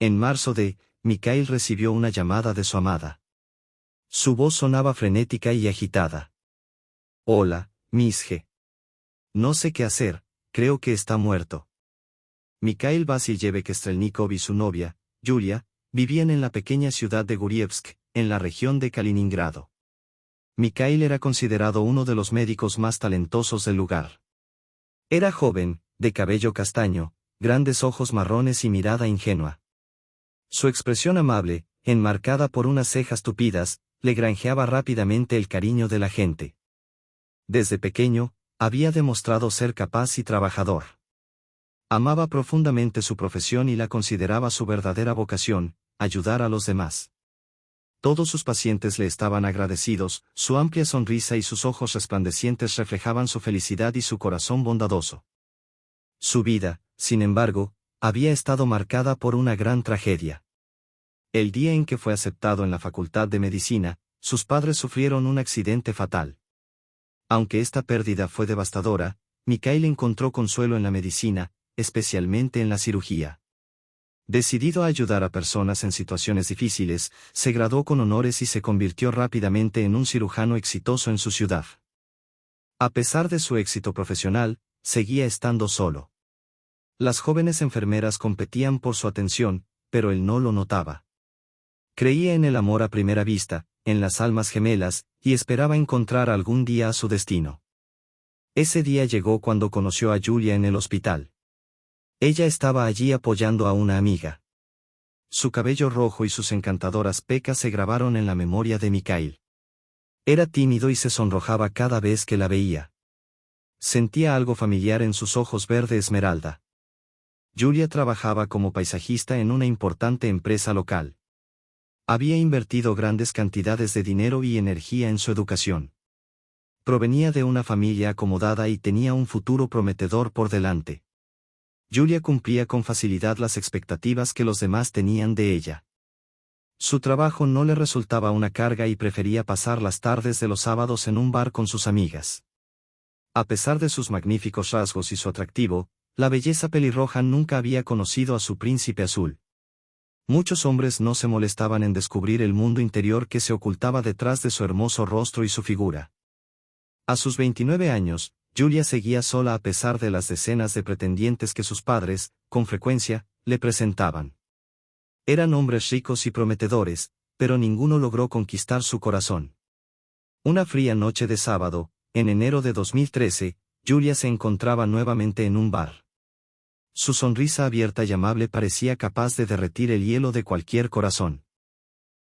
En marzo Mikhail recibió una llamada de su amada. Su voz sonaba frenética y agitada. Hola, Miss G. No sé qué hacer, creo que está muerto. Mikhail Vasilyevich Strelnikov y su novia, Yulia, vivían en la pequeña ciudad de Gurievsk, en la región de Kaliningrado. Mikhail era considerado uno de los médicos más talentosos del lugar. Era joven, de cabello castaño, grandes ojos marrones y mirada ingenua. Su expresión amable, enmarcada por unas cejas tupidas, le granjeaba rápidamente el cariño de la gente. Desde pequeño, había demostrado ser capaz y trabajador. Amaba profundamente su profesión y la consideraba su verdadera vocación, ayudar a los demás. Todos sus pacientes le estaban agradecidos, su amplia sonrisa y sus ojos resplandecientes reflejaban su felicidad y su corazón bondadoso. Su vida, sin embargo, había estado marcada por una gran tragedia. El día en que fue aceptado en la Facultad de Medicina, sus padres sufrieron un accidente fatal. Aunque esta pérdida fue devastadora, Mikhail encontró consuelo en la medicina, especialmente en la cirugía. Decidido a ayudar a personas en situaciones difíciles, se graduó con honores y se convirtió rápidamente en un cirujano exitoso en su ciudad. A pesar de su éxito profesional, seguía estando solo. Las jóvenes enfermeras competían por su atención, pero él no lo notaba. Creía en el amor a primera vista, en las almas gemelas, y esperaba encontrar algún día a su destino. Ese día llegó cuando conoció a Yulia en el hospital. Ella estaba allí apoyando a una amiga. Su cabello rojo y sus encantadoras pecas se grabaron en la memoria de Mikhail. Era tímido y se sonrojaba cada vez que la veía. Sentía algo familiar en sus ojos verde esmeralda. Yulia trabajaba como paisajista en una importante empresa local. Había invertido grandes cantidades de dinero y energía en su educación. Provenía de una familia acomodada y tenía un futuro prometedor por delante. Yulia cumplía con facilidad las expectativas que los demás tenían de ella. Su trabajo no le resultaba una carga y prefería pasar las tardes de los sábados en un bar con sus amigas. A pesar de sus magníficos rasgos y su atractivo, la belleza pelirroja nunca había conocido a su príncipe azul. Muchos hombres no se molestaban en descubrir el mundo interior que se ocultaba detrás de su hermoso rostro y su figura. A sus 29 años, Yulia seguía sola a pesar de las decenas de pretendientes que sus padres, con frecuencia, le presentaban. Eran hombres ricos y prometedores, pero ninguno logró conquistar su corazón. Una fría noche de sábado, en enero de 2013, Yulia se encontraba nuevamente en un bar. Su sonrisa abierta y amable parecía capaz de derretir el hielo de cualquier corazón.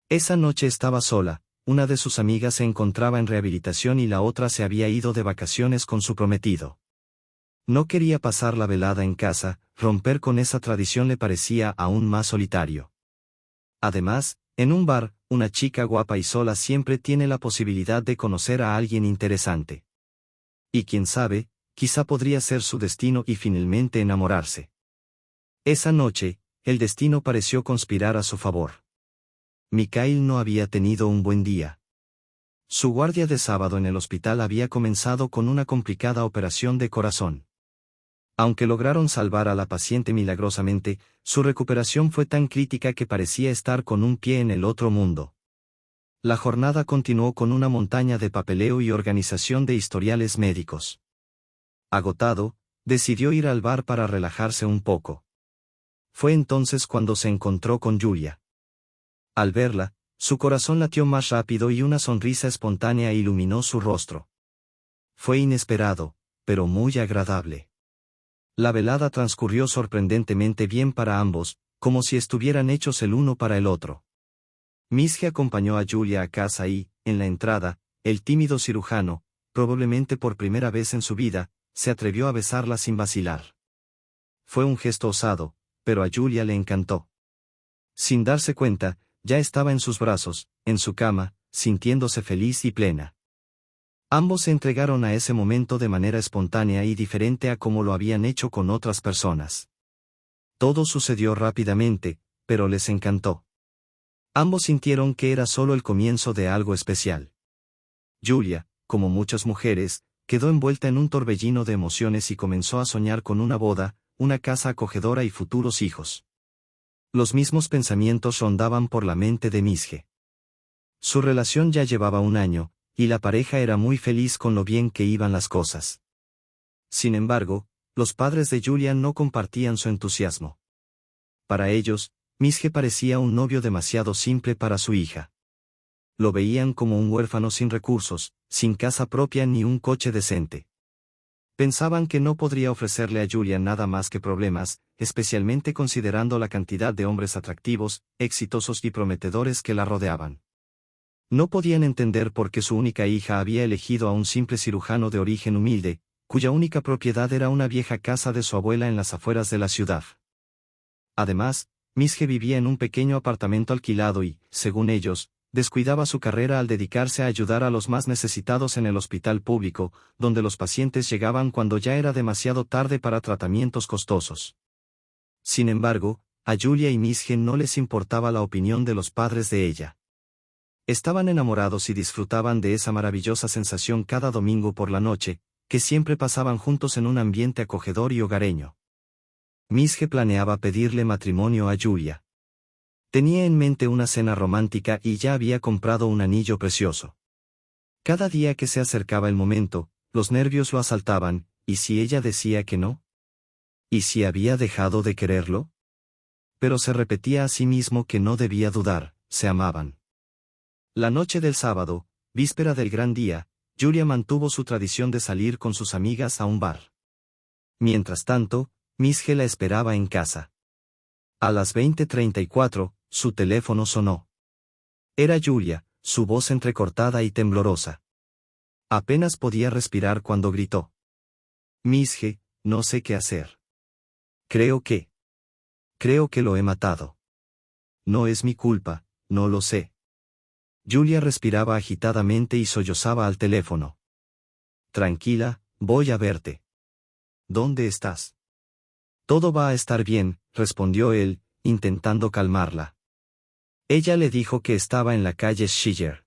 Esa noche estaba sola. Una de sus amigas se encontraba en rehabilitación y la otra se había ido de vacaciones con su prometido. No quería pasar la velada en casa, romper con esa tradición le parecía aún más solitario. Además, en un bar, una chica guapa y sola siempre tiene la posibilidad de conocer a alguien interesante. Y quién sabe, quizá podría ser su destino y finalmente enamorarse. Esa noche, el destino pareció conspirar a su favor. Mikhail no había tenido un buen día. Su guardia de sábado en el hospital había comenzado con una complicada operación de corazón. Aunque lograron salvar a la paciente milagrosamente, su recuperación fue tan crítica que parecía estar con un pie en el otro mundo. La jornada continuó con una montaña de papeleo y organización de historiales médicos. Agotado, decidió ir al bar para relajarse un poco. Fue entonces cuando se encontró con Yulia. Al verla, su corazón latió más rápido y una sonrisa espontánea iluminó su rostro. Fue inesperado, pero muy agradable. La velada transcurrió sorprendentemente bien para ambos, como si estuvieran hechos el uno para el otro. Misje acompañó a Yulia a casa y, en la entrada, el tímido cirujano, probablemente por primera vez en su vida, se atrevió a besarla sin vacilar. Fue un gesto osado, pero a Yulia le encantó. Sin darse cuenta, ya estaba en sus brazos, en su cama, sintiéndose feliz y plena. Ambos se entregaron a ese momento de manera espontánea y diferente a como lo habían hecho con otras personas. Todo sucedió rápidamente, pero les encantó. Ambos sintieron que era solo el comienzo de algo especial. Yulia, como muchas mujeres, quedó envuelta en un torbellino de emociones y comenzó a soñar con una boda, una casa acogedora y futuros hijos. Los mismos pensamientos rondaban por la mente de Misje. Su relación ya llevaba un año, y la pareja era muy feliz con lo bien que iban las cosas. Sin embargo, los padres de Julian no compartían su entusiasmo. Para ellos, Misje parecía un novio demasiado simple para su hija. Lo veían como un huérfano sin recursos, sin casa propia ni un coche decente. Pensaban que no podría ofrecerle a Julian nada más que problemas, especialmente considerando la cantidad de hombres atractivos, exitosos y prometedores que la rodeaban. No podían entender por qué su única hija había elegido a un simple cirujano de origen humilde, cuya única propiedad era una vieja casa de su abuela en las afueras de la ciudad. Además, Misje vivía en un pequeño apartamento alquilado y, según ellos, descuidaba su carrera al dedicarse a ayudar a los más necesitados en el hospital público, donde los pacientes llegaban cuando ya era demasiado tarde para tratamientos costosos. Sin embargo, a Julia y Misje no les importaba la opinión de los padres de ella. Estaban enamorados y disfrutaban de esa maravillosa sensación cada domingo por la noche, que siempre pasaban juntos en un ambiente acogedor y hogareño. Misje planeaba pedirle matrimonio a Julia. Tenía en mente una cena romántica y ya había comprado un anillo precioso. Cada día que se acercaba el momento, los nervios lo asaltaban, ¿y si ella decía que no? ¿Y si había dejado de quererlo? Pero se repetía a sí mismo que no debía dudar, se amaban. La noche del sábado, víspera del gran día, Julia mantuvo su tradición de salir con sus amigas a un bar. Mientras tanto, Misje la esperaba en casa. A las 20:34, su teléfono sonó. Era Julia, su voz entrecortada y temblorosa. Apenas podía respirar cuando gritó. Misje, no sé qué hacer. Creo que lo he matado. No es mi culpa, no lo sé. Julia respiraba agitadamente y sollozaba al teléfono. Tranquila, voy a verte. ¿Dónde estás? Todo va a estar bien, respondió él, intentando calmarla. Ella le dijo que estaba en la calle Schiller.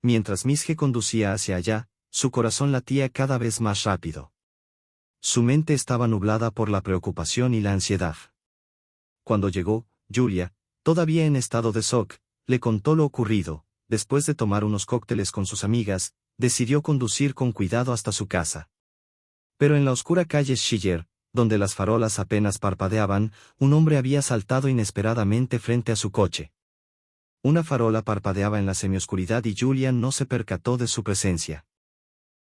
Mientras Misje conducía hacia allá, su corazón latía cada vez más rápido. Su mente estaba nublada por la preocupación y la ansiedad. Cuando llegó, Julia, todavía en estado de shock, le contó lo ocurrido. Después de tomar unos cócteles con sus amigas, decidió conducir con cuidado hasta su casa. Pero en la oscura calle Schiller, donde las farolas apenas parpadeaban, un hombre había saltado inesperadamente frente a su coche. Una farola parpadeaba en la semioscuridad y Julian no se percató de su presencia.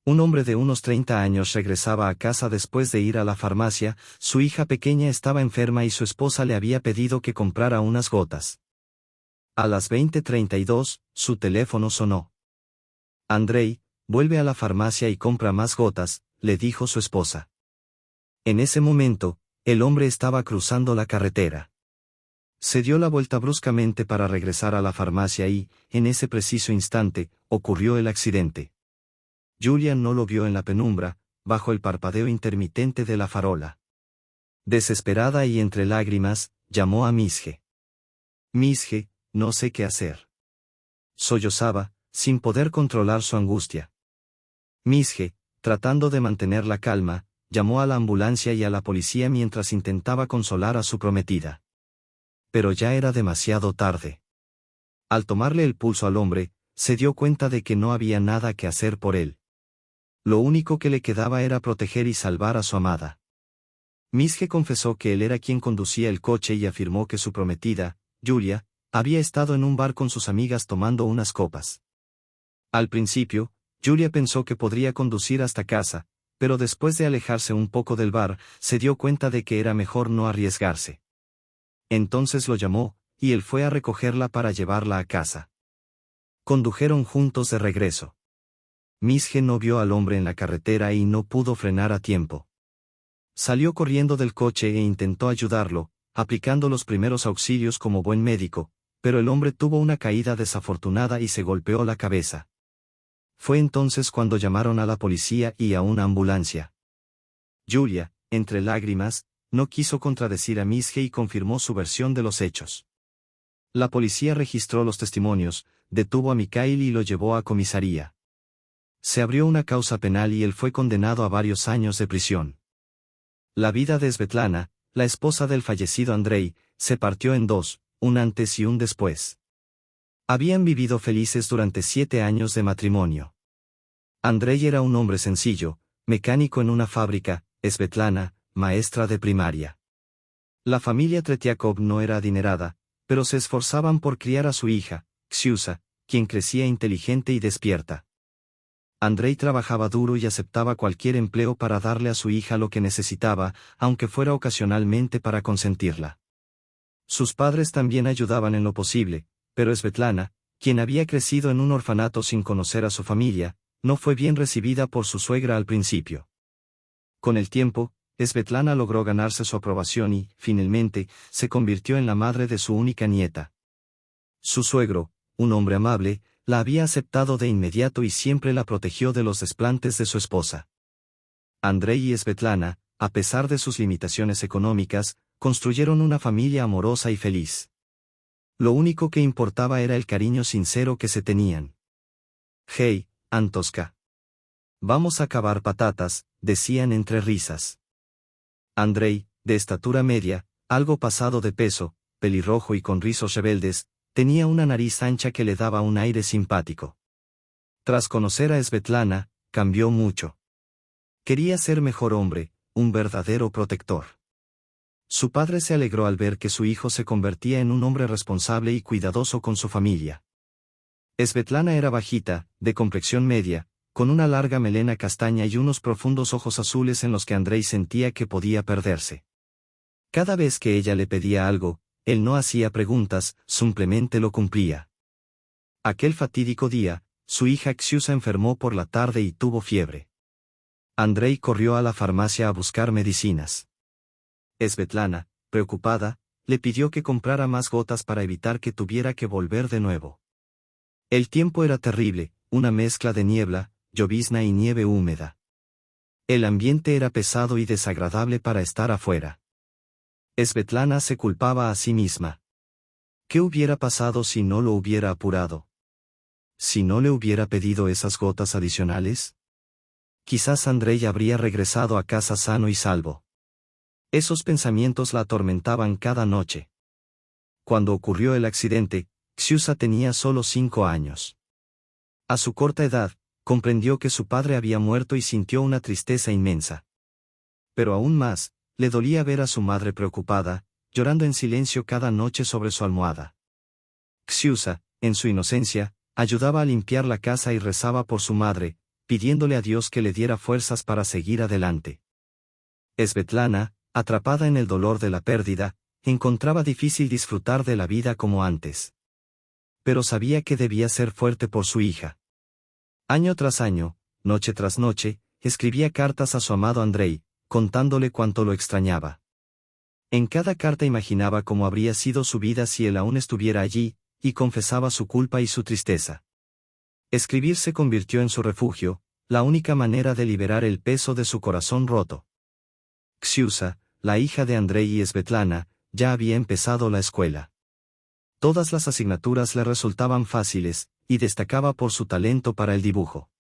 Un hombre de unos 30 años regresaba a casa después de ir a la farmacia, su hija pequeña estaba enferma y su esposa le había pedido que comprara unas gotas. A las 20:32, su teléfono sonó. Andrei, vuelve a la farmacia y compra más gotas, le dijo su esposa. En ese momento, el hombre estaba cruzando la carretera. Se dio la vuelta bruscamente para regresar a la farmacia y, en ese preciso instante, ocurrió el accidente. Julian no lo vio en la penumbra, bajo el parpadeo intermitente de la farola. Desesperada y entre lágrimas, llamó a Misje. Misje, no sé qué hacer. Sollozaba, sin poder controlar su angustia. Misje, tratando de mantener la calma, llamó a la ambulancia y a la policía mientras intentaba consolar a su prometida. Pero ya era demasiado tarde. Al tomarle el pulso al hombre, se dio cuenta de que no había nada que hacer por él. Lo único que le quedaba era proteger y salvar a su amada. Misje confesó que él era quien conducía el coche y afirmó que su prometida, Julia, había estado en un bar con sus amigas tomando unas copas. Al principio, Julia pensó que podría conducir hasta casa, pero después de alejarse un poco del bar, se dio cuenta de que era mejor no arriesgarse. Entonces lo llamó, y él fue a recogerla para llevarla a casa. Condujeron juntos de regreso. Misje no vio al hombre en la carretera y no pudo frenar a tiempo. Salió corriendo del coche e intentó ayudarlo, aplicando los primeros auxilios como buen médico, pero el hombre tuvo una caída desafortunada y se golpeó la cabeza. Fue entonces cuando llamaron a la policía y a una ambulancia. Julia, entre lágrimas, no quiso contradecir a Misje y confirmó su versión de los hechos. La policía registró los testimonios, detuvo a Mikhail y lo llevó a comisaría. Se abrió una causa penal y él fue condenado a varios años de prisión. La vida de Svetlana, la esposa del fallecido Andrei, se partió en dos, un antes y un después. Habían vivido felices durante 7 años de matrimonio. Andrei era un hombre sencillo, mecánico en una fábrica, Svetlana, maestra de primaria. La familia Tretiakov no era adinerada, pero se esforzaban por criar a su hija, Ksiusa, quien crecía inteligente y despierta. Andrei trabajaba duro y aceptaba cualquier empleo para darle a su hija lo que necesitaba, aunque fuera ocasionalmente para consentirla. Sus padres también ayudaban en lo posible, pero Svetlana, quien había crecido en un orfanato sin conocer a su familia, no fue bien recibida por su suegra al principio. Con el tiempo, Svetlana logró ganarse su aprobación y, finalmente, se convirtió en la madre de su única nieta. Su suegro, un hombre amable, la había aceptado de inmediato y siempre la protegió de los desplantes de su esposa. Andrei y Svetlana, a pesar de sus limitaciones económicas, construyeron una familia amorosa y feliz. Lo único que importaba era el cariño sincero que se tenían. «Hey, Antoska. Vamos a cavar patatas», decían entre risas. Andrei, de estatura media, algo pasado de peso, pelirrojo y con rizos rebeldes, tenía una nariz ancha que le daba un aire simpático. Tras conocer a Svetlana, cambió mucho. Quería ser mejor hombre, un verdadero protector. Su padre se alegró al ver que su hijo se convertía en un hombre responsable y cuidadoso con su familia. Svetlana era bajita, de complexión media, con una larga melena castaña y unos profundos ojos azules en los que Andrei sentía que podía perderse. Cada vez que ella le pedía algo, él no hacía preguntas, simplemente lo cumplía. Aquel fatídico día, su hija Ksiusa enfermó por la tarde y tuvo fiebre. Andrei corrió a la farmacia a buscar medicinas. Svetlana, preocupada, le pidió que comprara más gotas para evitar que tuviera que volver de nuevo. El tiempo era terrible, una mezcla de niebla, llovizna y nieve húmeda. El ambiente era pesado y desagradable para estar afuera. Svetlana se culpaba a sí misma. ¿Qué hubiera pasado si no lo hubiera apurado? ¿Si no le hubiera pedido esas gotas adicionales? Quizás Andrei habría regresado a casa sano y salvo. Esos pensamientos la atormentaban cada noche. Cuando ocurrió el accidente, Ksiusa tenía solo 5 años. A su corta edad, comprendió que su padre había muerto y sintió una tristeza inmensa. Pero aún más, le dolía ver a su madre preocupada, llorando en silencio cada noche sobre su almohada. Ksiusa, en su inocencia, ayudaba a limpiar la casa y rezaba por su madre, pidiéndole a Dios que le diera fuerzas para seguir adelante. Svetlana, atrapada en el dolor de la pérdida, encontraba difícil disfrutar de la vida como antes. Pero sabía que debía ser fuerte por su hija. Año tras año, noche tras noche, escribía cartas a su amado Andrei, contándole cuánto lo extrañaba. En cada carta imaginaba cómo habría sido su vida si él aún estuviera allí, y confesaba su culpa y su tristeza. Escribir se convirtió en su refugio, la única manera de liberar el peso de su corazón roto. Ksiusa, la hija de Andrei y Svetlana, ya había empezado la escuela. Todas las asignaturas le resultaban fáciles, y destacaba por su talento para el dibujo.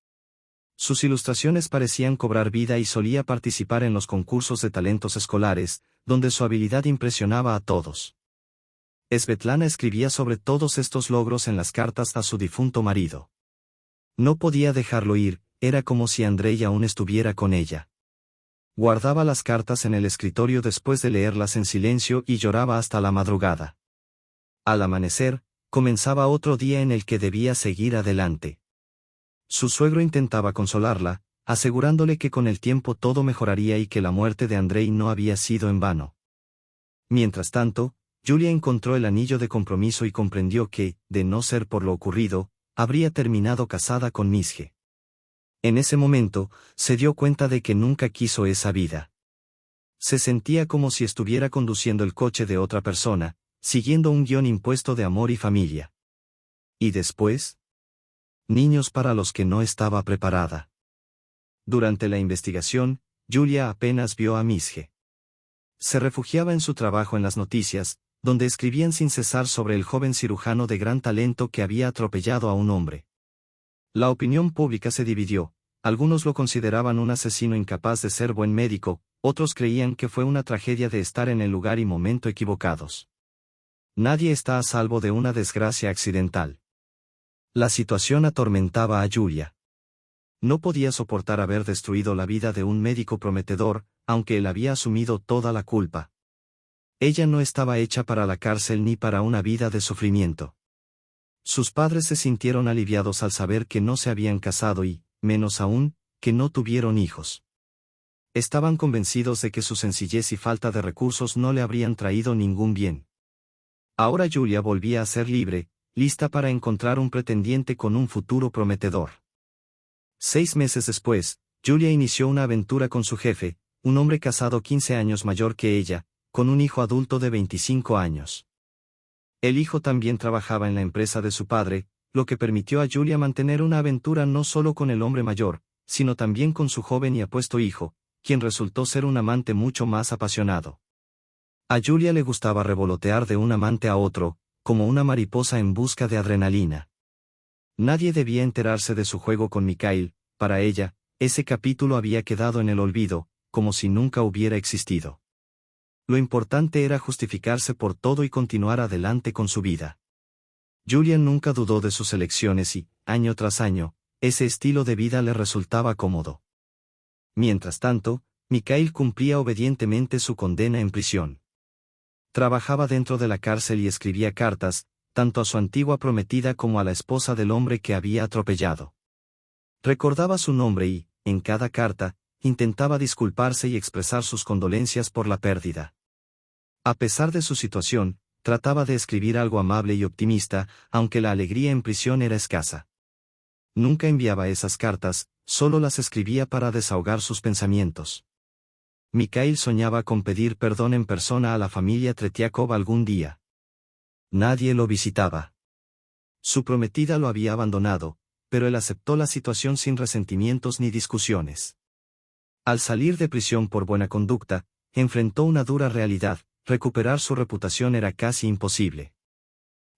Sus ilustraciones parecían cobrar vida y solía participar en los concursos de talentos escolares, donde su habilidad impresionaba a todos. Svetlana escribía sobre todos estos logros en las cartas a su difunto marido. No podía dejarlo ir, era como si Andrei aún estuviera con ella. Guardaba las cartas en el escritorio después de leerlas en silencio y lloraba hasta la madrugada. Al amanecer, comenzaba otro día en el que debía seguir adelante. Su suegro intentaba consolarla, asegurándole que con el tiempo todo mejoraría y que la muerte de Andrei no había sido en vano. Mientras tanto, Julia encontró el anillo de compromiso y comprendió que, de no ser por lo ocurrido, habría terminado casada con Misje. En ese momento, se dio cuenta de que nunca quiso esa vida. Se sentía como si estuviera conduciendo el coche de otra persona, siguiendo un guión impuesto de amor y familia. ¿Y después? Niños para los que no estaba preparada. Durante la investigación, Julia apenas vio a Misje. Se refugiaba en su trabajo en las noticias, donde escribían sin cesar sobre el joven cirujano de gran talento que había atropellado a un hombre. La opinión pública se dividió, algunos lo consideraban un asesino incapaz de ser buen médico, otros creían que fue una tragedia de estar en el lugar y momento equivocados. Nadie está a salvo de una desgracia accidental. La situación atormentaba a Julia. No podía soportar haber destruido la vida de un médico prometedor, aunque él había asumido toda la culpa. Ella no estaba hecha para la cárcel ni para una vida de sufrimiento. Sus padres se sintieron aliviados al saber que no se habían casado y, menos aún, que no tuvieron hijos. Estaban convencidos de que su sencillez y falta de recursos no le habrían traído ningún bien. Ahora Julia volvía a ser libre, lista para encontrar un pretendiente con un futuro prometedor. 6 meses después, Julia inició una aventura con su jefe, un hombre casado 15 años mayor que ella, con un hijo adulto de 25 años. El hijo también trabajaba en la empresa de su padre, lo que permitió a Julia mantener una aventura no solo con el hombre mayor, sino también con su joven y apuesto hijo, quien resultó ser un amante mucho más apasionado. A Julia le gustaba revolotear de un amante a otro, como una mariposa en busca de adrenalina. Nadie debía enterarse de su juego con Mikhail. Para ella, ese capítulo había quedado en el olvido, como si nunca hubiera existido. Lo importante era justificarse por todo y continuar adelante con su vida. Julia nunca dudó de sus elecciones y, año tras año, ese estilo de vida le resultaba cómodo. Mientras tanto, Mikhail cumplía obedientemente su condena en prisión. Trabajaba dentro de la cárcel y escribía cartas, tanto a su antigua prometida como a la esposa del hombre que había atropellado. Recordaba su nombre y, en cada carta, intentaba disculparse y expresar sus condolencias por la pérdida. A pesar de su situación, trataba de escribir algo amable y optimista, aunque la alegría en prisión era escasa. Nunca enviaba esas cartas, solo las escribía para desahogar sus pensamientos. Mikhail soñaba con pedir perdón en persona a la familia Tretiakov algún día. Nadie lo visitaba. Su prometida lo había abandonado, pero él aceptó la situación sin resentimientos ni discusiones. Al salir de prisión por buena conducta, enfrentó una dura realidad: recuperar su reputación era casi imposible.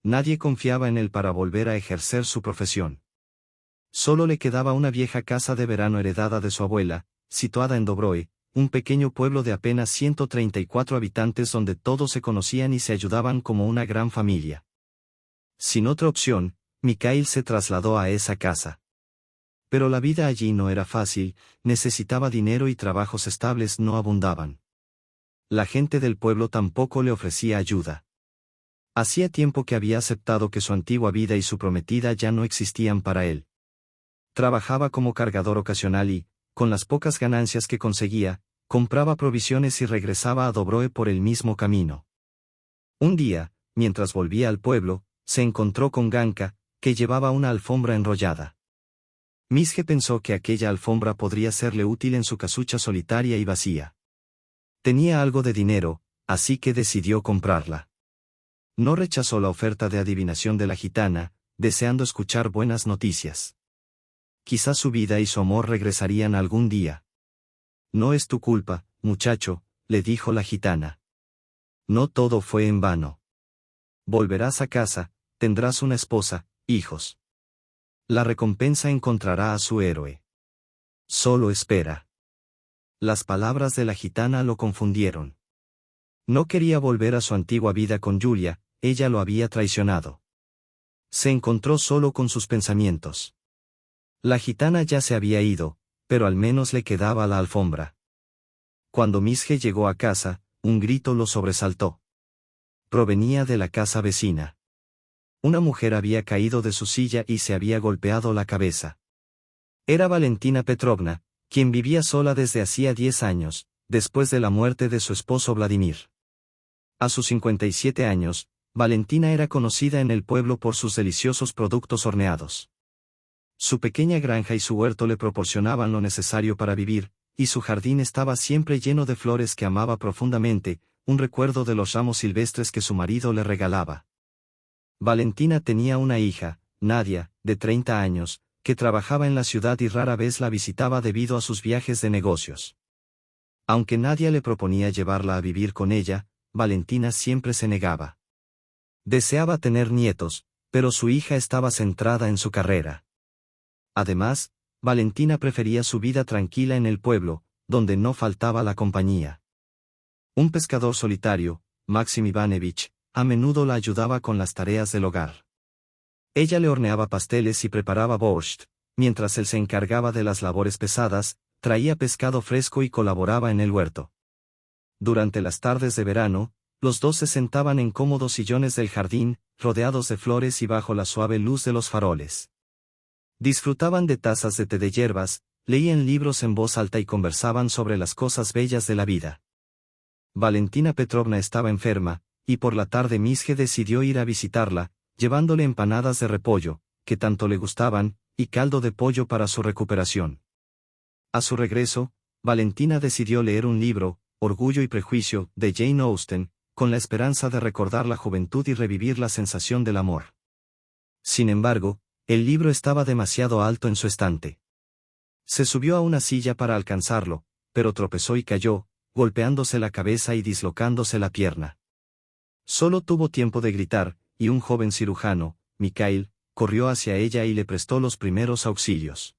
Nadie confiaba en él para volver a ejercer su profesión. Solo le quedaba una vieja casa de verano heredada de su abuela, situada en Dobroe, un pequeño pueblo de apenas 134 habitantes donde todos se conocían y se ayudaban como una gran familia. Sin otra opción, Mikhail se trasladó a esa casa. Pero la vida allí no era fácil, necesitaba dinero y trabajos estables no abundaban. La gente del pueblo tampoco le ofrecía ayuda. Hacía tiempo que había aceptado que su antigua vida y su prometida ya no existían para él. Trabajaba como cargador ocasional y, con las pocas ganancias que conseguía, compraba provisiones y regresaba a Dobroe por el mismo camino. Un día, mientras volvía al pueblo, se encontró con Ganka, que llevaba una alfombra enrollada. Misje pensó que aquella alfombra podría serle útil en su casucha solitaria y vacía. Tenía algo de dinero, así que decidió comprarla. No rechazó la oferta de adivinación de la gitana, deseando escuchar buenas noticias. Quizás su vida y su amor regresarían algún día. No es tu culpa, muchacho, le dijo la gitana. No todo fue en vano. Volverás a casa, tendrás una esposa, hijos. La recompensa encontrará a su héroe. Solo espera. Las palabras de la gitana lo confundieron. No quería volver a su antigua vida con Julia, ella lo había traicionado. Se encontró solo con sus pensamientos. La gitana ya se había ido, pero al menos le quedaba la alfombra. Cuando Misje llegó a casa, un grito lo sobresaltó. Provenía de la casa vecina. Una mujer había caído de su silla y se había golpeado la cabeza. Era Valentina Petrovna, quien vivía sola desde hacía 10 años, después de la muerte de su esposo Vladimir. A sus 57 años, Valentina era conocida en el pueblo por sus deliciosos productos horneados. Su pequeña granja y su huerto le proporcionaban lo necesario para vivir, y su jardín estaba siempre lleno de flores que amaba profundamente, un recuerdo de los ramos silvestres que su marido le regalaba. Valentina tenía una hija, Nadia, de 30 años, que trabajaba en la ciudad y rara vez la visitaba debido a sus viajes de negocios. Aunque Nadia le proponía llevarla a vivir con ella, Valentina siempre se negaba. Deseaba tener nietos, pero su hija estaba centrada en su carrera. Además, Valentina prefería su vida tranquila en el pueblo, donde no faltaba la compañía. Un pescador solitario, Maxim Ivanovich, a menudo la ayudaba con las tareas del hogar. Ella le horneaba pasteles y preparaba borscht, mientras él se encargaba de las labores pesadas, traía pescado fresco y colaboraba en el huerto. Durante las tardes de verano, los dos se sentaban en cómodos sillones del jardín, rodeados de flores y bajo la suave luz de los faroles. Disfrutaban de tazas de té de hierbas, leían libros en voz alta y conversaban sobre las cosas bellas de la vida. Valentina Petrovna estaba enferma, y por la tarde Misje decidió ir a visitarla, llevándole empanadas de repollo, que tanto le gustaban, y caldo de pollo para su recuperación. A su regreso, Valentina decidió leer un libro, Orgullo y Prejuicio, de Jane Austen, con la esperanza de recordar la juventud y revivir la sensación del amor. Sin embargo, el libro estaba demasiado alto en su estante. Se subió a una silla para alcanzarlo, pero tropezó y cayó, golpeándose la cabeza y dislocándose la pierna. Solo tuvo tiempo de gritar, y un joven cirujano, Mikhail, corrió hacia ella y le prestó los primeros auxilios.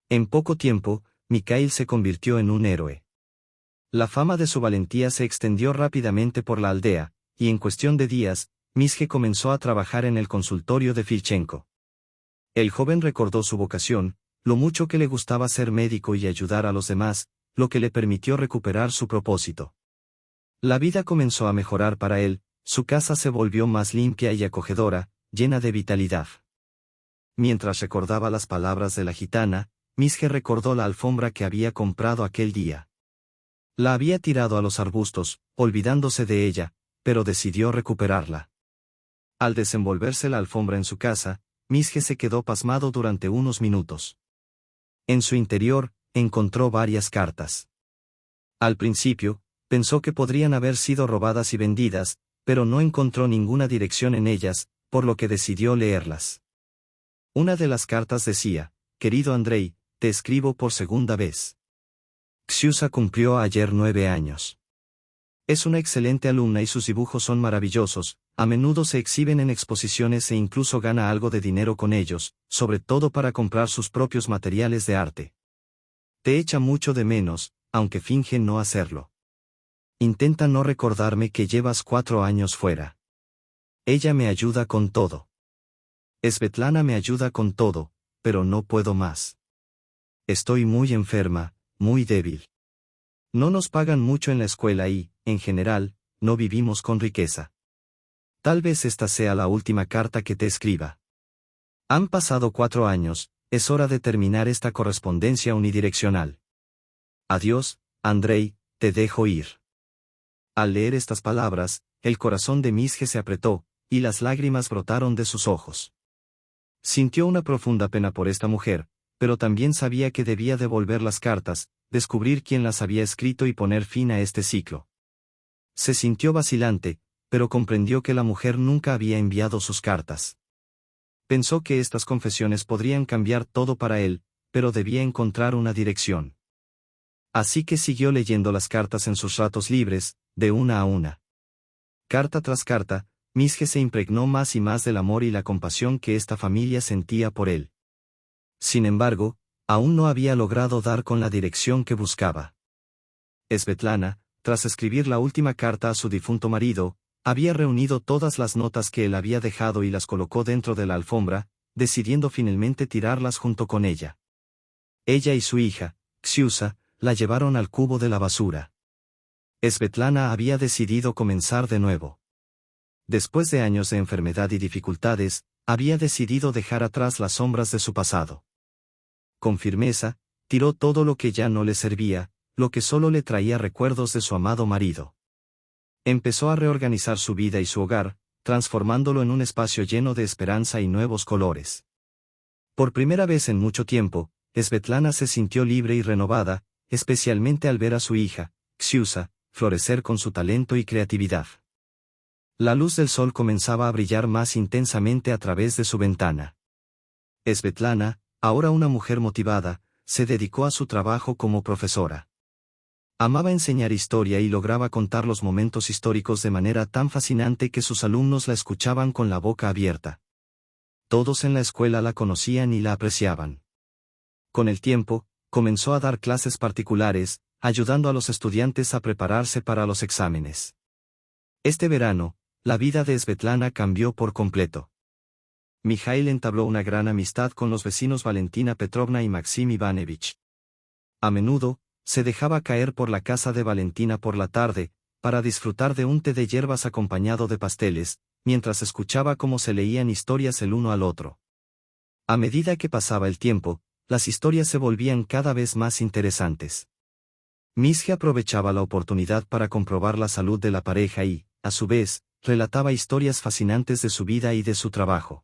En poco tiempo, Mikhail se convirtió en un héroe. La fama de su valentía se extendió rápidamente por la aldea, y en cuestión de días, Misje comenzó a trabajar en el consultorio de Filchenko. El joven recordó su vocación, lo mucho que le gustaba ser médico y ayudar a los demás, lo que le permitió recuperar su propósito. La vida comenzó a mejorar para él, su casa se volvió más limpia y acogedora, llena de vitalidad. Mientras recordaba las palabras de la gitana, Misje recordó la alfombra que había comprado aquel día. La había tirado a los arbustos, olvidándose de ella, pero decidió recuperarla. Al desenvolverse la alfombra en su casa, Misje se quedó pasmado durante unos minutos. En su interior, encontró varias cartas. Al principio, pensó que podrían haber sido robadas y vendidas, pero no encontró ninguna dirección en ellas, por lo que decidió leerlas. Una de las cartas decía: «Querido Andrei, te escribo por segunda vez. Xiusa cumplió ayer 9 años. Es una excelente alumna y sus dibujos son maravillosos, a menudo se exhiben en exposiciones e incluso gana algo de dinero con ellos, sobre todo para comprar sus propios materiales de arte. Te echa mucho de menos, aunque finge no hacerlo. Intenta no recordarme que llevas 4 años fuera. Ella me ayuda con todo. Svetlana me ayuda con todo, pero no puedo más. Estoy muy enferma, muy débil. No nos pagan mucho en la escuela y, en general, no vivimos con riqueza. Tal vez esta sea la última carta que te escriba. Han pasado 4 años, es hora de terminar esta correspondencia unidireccional. Adiós, Andrei, te dejo ir». Al leer estas palabras, el corazón de Misje se apretó, y las lágrimas brotaron de sus ojos. Sintió una profunda pena por esta mujer, pero también sabía que debía devolver las cartas, descubrir quién las había escrito y poner fin a este ciclo. Se sintió vacilante, pero comprendió que la mujer nunca había enviado sus cartas. Pensó que estas confesiones podrían cambiar todo para él, pero debía encontrar una dirección. Así que siguió leyendo las cartas en sus ratos libres, de una a una. Carta tras carta, Misje se impregnó más y más del amor y la compasión que esta familia sentía por él. Sin embargo, aún no había logrado dar con la dirección que buscaba. Svetlana, tras escribir la última carta a su difunto marido, había reunido todas las notas que él había dejado y las colocó dentro de la alfombra, decidiendo finalmente tirarlas junto con ella. Ella y su hija, Xiusa, la llevaron al cubo de la basura. Svetlana había decidido comenzar de nuevo. Después de años de enfermedad y dificultades, había decidido dejar atrás las sombras de su pasado. Con firmeza, tiró todo lo que ya no le servía, lo que solo le traía recuerdos de su amado marido. Empezó a reorganizar su vida y su hogar, transformándolo en un espacio lleno de esperanza y nuevos colores. Por primera vez en mucho tiempo, Svetlana se sintió libre y renovada, especialmente al ver a su hija, Xiusa, florecer con su talento y creatividad. La luz del sol comenzaba a brillar más intensamente a través de su ventana. Svetlana, ahora una mujer motivada, se dedicó a su trabajo como profesora. Amaba enseñar historia y lograba contar los momentos históricos de manera tan fascinante que sus alumnos la escuchaban con la boca abierta. Todos en la escuela la conocían y la apreciaban. Con el tiempo, comenzó a dar clases particulares, ayudando a los estudiantes a prepararse para los exámenes. Este verano, la vida de Svetlana cambió por completo. Mijail entabló una gran amistad con los vecinos Valentina Petrovna y Maxim Ivanovich. A menudo, se dejaba caer por la casa de Valentina por la tarde, para disfrutar de un té de hierbas acompañado de pasteles, mientras escuchaba cómo se leían historias el uno al otro. A medida que pasaba el tiempo, las historias se volvían cada vez más interesantes. Misje aprovechaba la oportunidad para comprobar la salud de la pareja y, a su vez, relataba historias fascinantes de su vida y de su trabajo.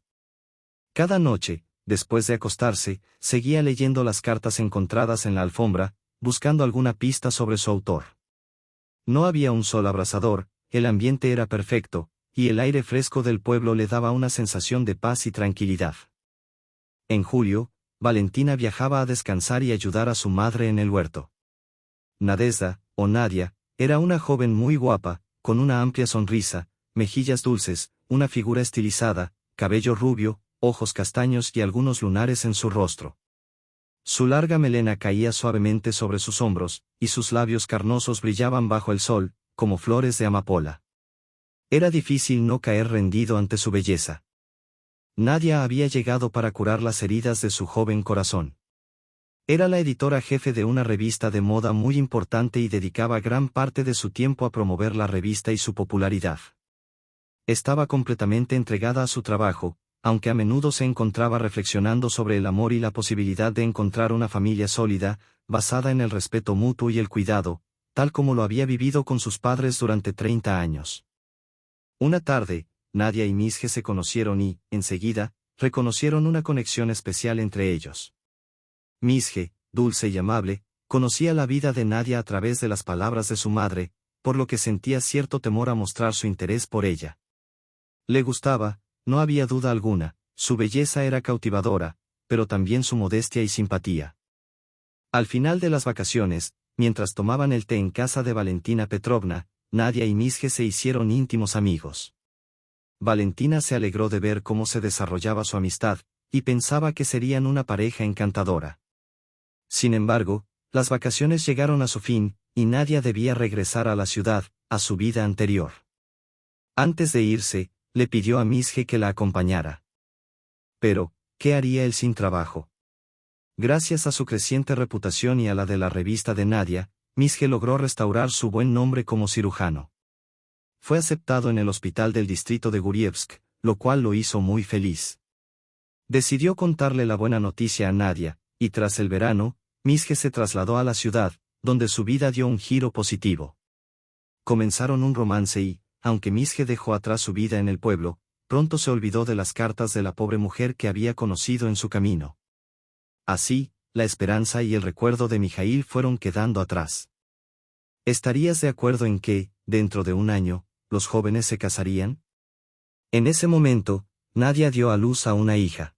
Cada noche, después de acostarse, seguía leyendo las cartas encontradas en la alfombra, buscando alguna pista sobre su autor. No había un solo abrasador, el ambiente era perfecto, y el aire fresco del pueblo le daba una sensación de paz y tranquilidad. En julio, Valentina viajaba a descansar y ayudar a su madre en el huerto. Nadezhda, o Nadia, era una joven muy guapa, con una amplia sonrisa, mejillas dulces, una figura estilizada, cabello rubio, ojos castaños y algunos lunares en su rostro. Su larga melena caía suavemente sobre sus hombros, y sus labios carnosos brillaban bajo el sol, como flores de amapola. Era difícil no caer rendido ante su belleza. Nadia había llegado para curar las heridas de su joven corazón. Era la editora jefe de una revista de moda muy importante y dedicaba gran parte de su tiempo a promover la revista y su popularidad. Estaba completamente entregada a su trabajo, aunque a menudo se encontraba reflexionando sobre el amor y la posibilidad de encontrar una familia sólida, basada en el respeto mutuo y el cuidado, tal como lo había vivido con sus padres durante 30 años. Una tarde, Nadia y Misje se conocieron y, enseguida, reconocieron una conexión especial entre ellos. Misje, dulce y amable, conocía la vida de Nadia a través de las palabras de su madre, por lo que sentía cierto temor a mostrar su interés por ella. Le gustaba, no había duda alguna, su belleza era cautivadora, pero también su modestia y simpatía. Al final de las vacaciones, mientras tomaban el té en casa de Valentina Petrovna, Nadia y Misje se hicieron íntimos amigos. Valentina se alegró de ver cómo se desarrollaba su amistad, y pensaba que serían una pareja encantadora. Sin embargo, las vacaciones llegaron a su fin, y Nadia debía regresar a la ciudad, a su vida anterior. Antes de irse, le pidió a Misje que la acompañara. Pero, ¿qué haría él sin trabajo? Gracias a su creciente reputación y a la de la revista de Nadia, Misje logró restaurar su buen nombre como cirujano. Fue aceptado en el hospital del distrito de Gurievsk, lo cual lo hizo muy feliz. Decidió contarle la buena noticia a Nadia, y tras el verano, Misje se trasladó a la ciudad, donde su vida dio un giro positivo. Comenzaron un romance y, aunque Misje dejó atrás su vida en el pueblo, pronto se olvidó de las cartas de la pobre mujer que había conocido en su camino. Así, la esperanza y el recuerdo de Mijail fueron quedando atrás. ¿Estarías de acuerdo en que, dentro de un año, los jóvenes se casarían? En ese momento, Nadia dio a luz a una hija.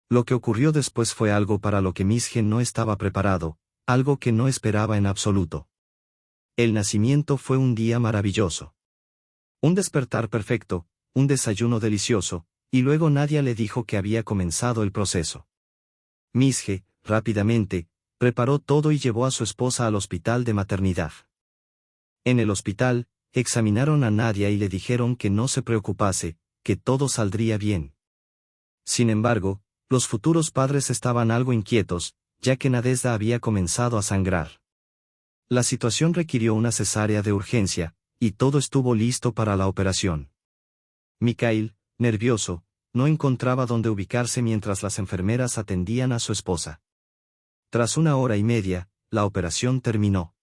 Lo que ocurrió después fue algo para lo que Misje no estaba preparado, algo que no esperaba en absoluto. El nacimiento fue un día maravilloso. Un despertar perfecto, un desayuno delicioso, y luego Nadia le dijo que había comenzado el proceso. Misje, rápidamente, preparó todo y llevó a su esposa al hospital de maternidad. En el hospital, examinaron a Nadia y le dijeron que no se preocupase, que todo saldría bien. Sin embargo, los futuros padres estaban algo inquietos, ya que Nadezhda había comenzado a sangrar. La situación requirió una cesárea de urgencia, y todo estuvo listo para la operación. Mikhail, nervioso, no encontraba dónde ubicarse mientras las enfermeras atendían a su esposa. Tras 1 hora y media, la operación terminó.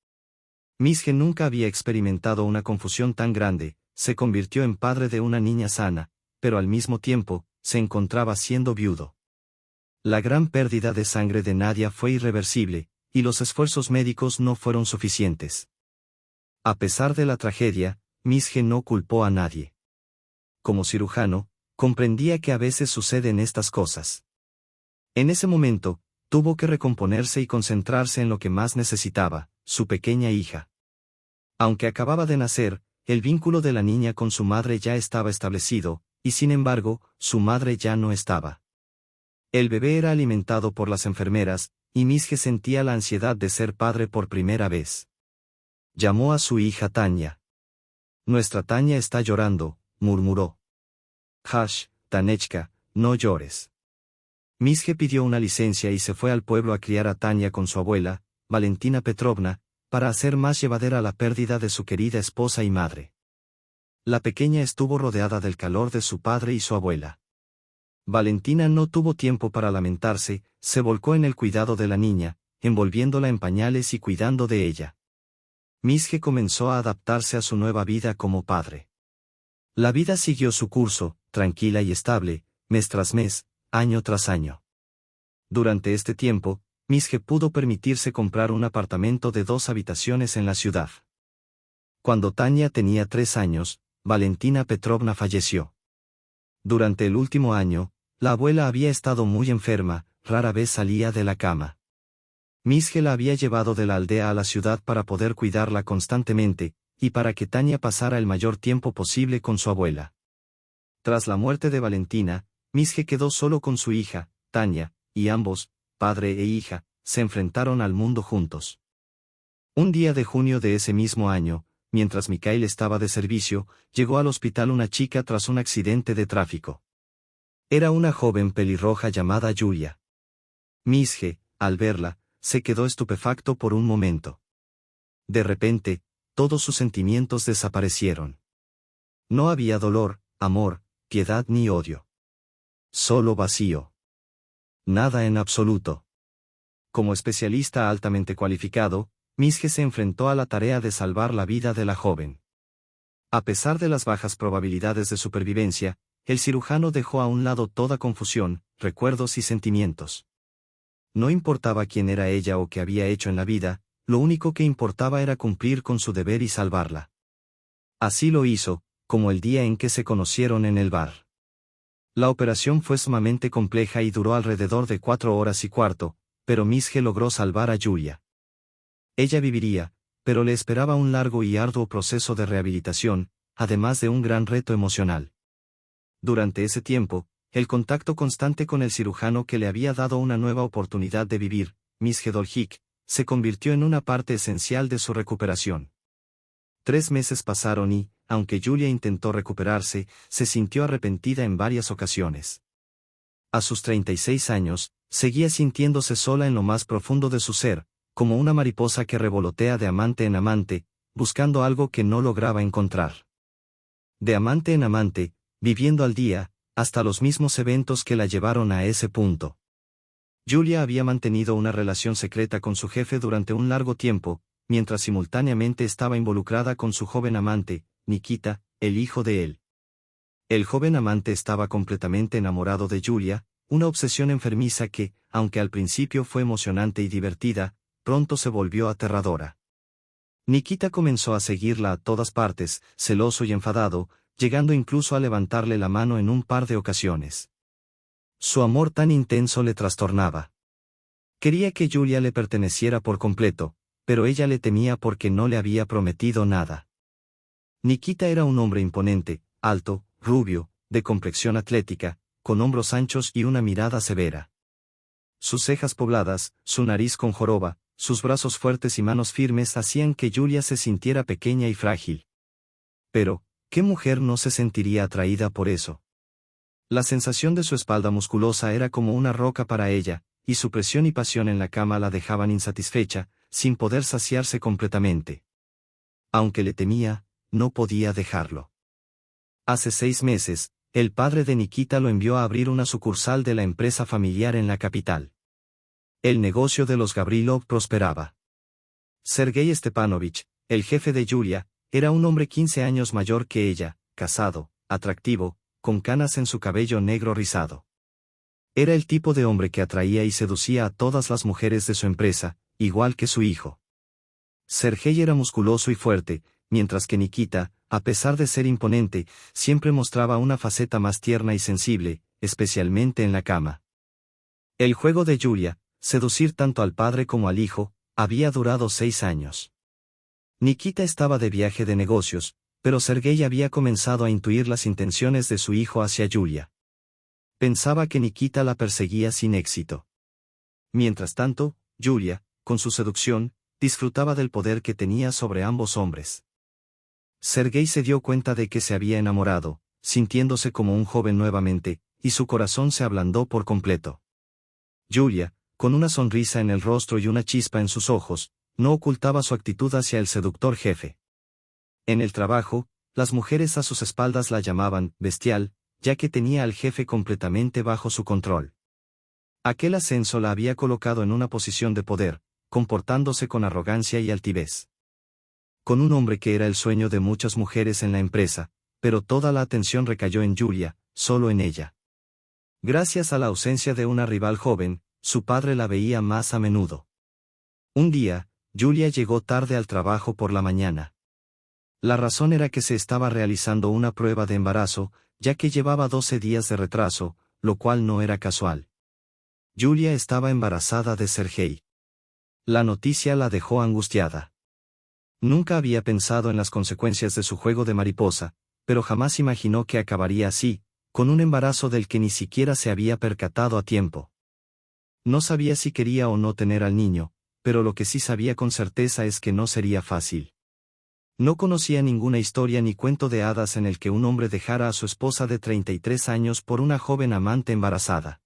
Misje nunca había experimentado una confusión tan grande, se convirtió en padre de una niña sana, pero al mismo tiempo, se encontraba siendo viudo. La gran pérdida de sangre de Nadia fue irreversible, y los esfuerzos médicos no fueron suficientes. A pesar de la tragedia, Misje no culpó a nadie. Como cirujano, comprendía que a veces suceden estas cosas. En ese momento, tuvo que recomponerse y concentrarse en lo que más necesitaba, su pequeña hija. Aunque acababa de nacer, el vínculo de la niña con su madre ya estaba establecido, y sin embargo, su madre ya no estaba. El bebé era alimentado por las enfermeras, y Misje sentía la ansiedad de ser padre por primera vez. Llamó a su hija Tania. «Nuestra Tania está llorando», murmuró. Tanechka, no llores. Misje pidió una licencia y se fue al pueblo a criar a Tania con su abuela, Valentina Petrovna, para hacer más llevadera la pérdida de su querida esposa y madre. La pequeña estuvo rodeada del calor de su padre y su abuela. Valentina no tuvo tiempo para lamentarse, se volcó en el cuidado de la niña, envolviéndola en pañales y cuidando de ella. Misje comenzó a adaptarse a su nueva vida como padre. La vida siguió su curso, tranquila y estable, mes tras mes, año tras año. Durante este tiempo, Misje pudo permitirse comprar un apartamento de 2 habitaciones en la ciudad. Cuando Tania tenía 3 años, Valentina Petrovna falleció. Durante el último año, la abuela había estado muy enferma, rara vez salía de la cama. Misje la había llevado de la aldea a la ciudad para poder cuidarla constantemente, y para que Tania pasara el mayor tiempo posible con su abuela. Tras la muerte de Valentina, Misje quedó solo con su hija, Tania, y ambos, padre e hija, se enfrentaron al mundo juntos. Un día de junio de ese mismo año, mientras Mikhail estaba de servicio, llegó al hospital una chica tras un accidente de tráfico. Era una joven pelirroja llamada Yulia. Misje, al verla, se quedó estupefacto por un momento. De repente, todos sus sentimientos desaparecieron. No había dolor, amor, piedad ni odio. Solo vacío. Nada en absoluto. Como especialista altamente cualificado, Misje se enfrentó a la tarea de salvar la vida de la joven. A pesar de las bajas probabilidades de supervivencia, el cirujano dejó a un lado toda confusión, recuerdos y sentimientos. No importaba quién era ella o qué había hecho en la vida, lo único que importaba era cumplir con su deber y salvarla. Así lo hizo, como el día en que se conocieron en el bar. La operación fue sumamente compleja y duró alrededor de 4 horas y cuarto, pero Misje logró salvar a Yulia. Ella viviría, pero le esperaba un largo y arduo proceso de rehabilitación, además de un gran reto emocional. Durante ese tiempo, el contacto constante con el cirujano que le había dado una nueva oportunidad de vivir, Misje Dolhik, se convirtió en una parte esencial de su recuperación. 3 meses pasaron y, aunque Yulia intentó recuperarse, se sintió arrepentida en varias ocasiones. A sus 36 años, seguía sintiéndose sola en lo más profundo de su ser, como una mariposa que revolotea de amante en amante, buscando algo que no lograba encontrar. De amante en amante, viviendo al día, hasta los mismos eventos que la llevaron a ese punto. Yulia había mantenido una relación secreta con su jefe durante un largo tiempo, mientras simultáneamente estaba involucrada con su joven amante, Nikita, el hijo de él. El joven amante estaba completamente enamorado de Yulia, una obsesión enfermiza que, aunque al principio fue emocionante y divertida, pronto se volvió aterradora. Nikita comenzó a seguirla a todas partes, celoso y enfadado, llegando incluso a levantarle la mano en un par de ocasiones. Su amor tan intenso le trastornaba. Quería que Yulia le perteneciera por completo, pero ella le temía porque no le había prometido nada. Nikita era un hombre imponente, alto, rubio, de complexión atlética, con hombros anchos y una mirada severa. Sus cejas pobladas, su nariz con joroba, sus brazos fuertes y manos firmes hacían que Yulia se sintiera pequeña y frágil. Pero, ¿qué mujer no se sentiría atraída por eso? La sensación de su espalda musculosa era como una roca para ella, y su presión y pasión en la cama la dejaban insatisfecha, sin poder saciarse completamente. Aunque le temía, no podía dejarlo. Hace 6 meses, el padre de Nikita lo envió a abrir una sucursal de la empresa familiar en la capital. El negocio de los Gavrilov prosperaba. Sergei Stepanovich, el jefe de Yulia, era un hombre 15 años mayor que ella, casado, atractivo, con canas en su cabello negro rizado. Era el tipo de hombre que atraía y seducía a todas las mujeres de su empresa, igual que su hijo. Sergei era musculoso y fuerte, mientras que Nikita, a pesar de ser imponente, siempre mostraba una faceta más tierna y sensible, especialmente en la cama. El juego de Yulia, seducir tanto al padre como al hijo, había durado 6 años. Nikita estaba de viaje de negocios, pero Sergei había comenzado a intuir las intenciones de su hijo hacia Yulia. Pensaba que Nikita la perseguía sin éxito. Mientras tanto, Yulia, con su seducción, disfrutaba del poder que tenía sobre ambos hombres. Sergei se dio cuenta de que se había enamorado, sintiéndose como un joven nuevamente, y su corazón se ablandó por completo. Julia, con una sonrisa en el rostro y una chispa en sus ojos, no ocultaba su actitud hacia el seductor jefe. En el trabajo, las mujeres a sus espaldas la llamaban bestial, ya que tenía al jefe completamente bajo su control. Aquel ascenso la había colocado en una posición de poder, comportándose con arrogancia y altivez. Con un hombre que era el sueño de muchas mujeres en la empresa, pero toda la atención recayó en Julia, solo en ella. Gracias a la ausencia de una rival joven, su padre la veía más a menudo. Un día, Julia llegó tarde al trabajo por la mañana. La razón era que se estaba realizando una prueba de embarazo, ya que llevaba 12 días de retraso, lo cual no era casual. Julia estaba embarazada de Sergei. La noticia la dejó angustiada. Nunca había pensado en las consecuencias de su juego de mariposa, pero jamás imaginó que acabaría así, con un embarazo del que ni siquiera se había percatado a tiempo. No sabía si quería o no tener al niño, pero lo que sí sabía con certeza es que no sería fácil. No conocía ninguna historia ni cuento de hadas en el que un hombre dejara a su esposa de 33 años por una joven amante embarazada.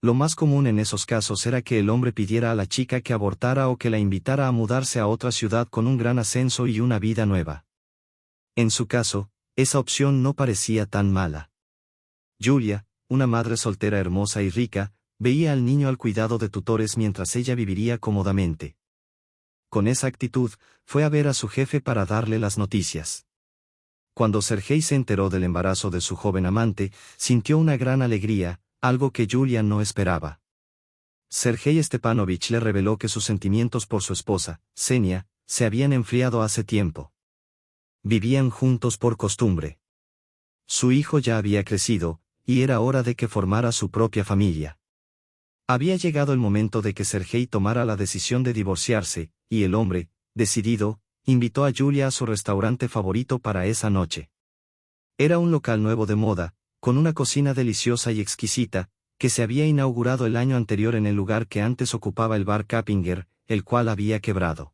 Lo más común en esos casos era que el hombre pidiera a la chica que abortara o que la invitara a mudarse a otra ciudad con un gran ascenso y una vida nueva. En su caso, esa opción no parecía tan mala. Julia, una madre soltera hermosa y rica, veía al niño al cuidado de tutores mientras ella viviría cómodamente. Con esa actitud, fue a ver a su jefe para darle las noticias. Cuando Sergei se enteró del embarazo de su joven amante, sintió una gran alegría, algo que Julia no esperaba. Sergei Stepanovich le reveló que sus sentimientos por su esposa, Xenia, se habían enfriado hace tiempo. Vivían juntos por costumbre. Su hijo ya había crecido, y era hora de que formara su propia familia. Había llegado el momento de que Sergei tomara la decisión de divorciarse, y el hombre, decidido, invitó a Julia a su restaurante favorito para esa noche. Era un local nuevo de moda, con una cocina deliciosa y exquisita, que se había inaugurado el año anterior en el lugar que antes ocupaba el bar Kapinger, el cual había quebrado.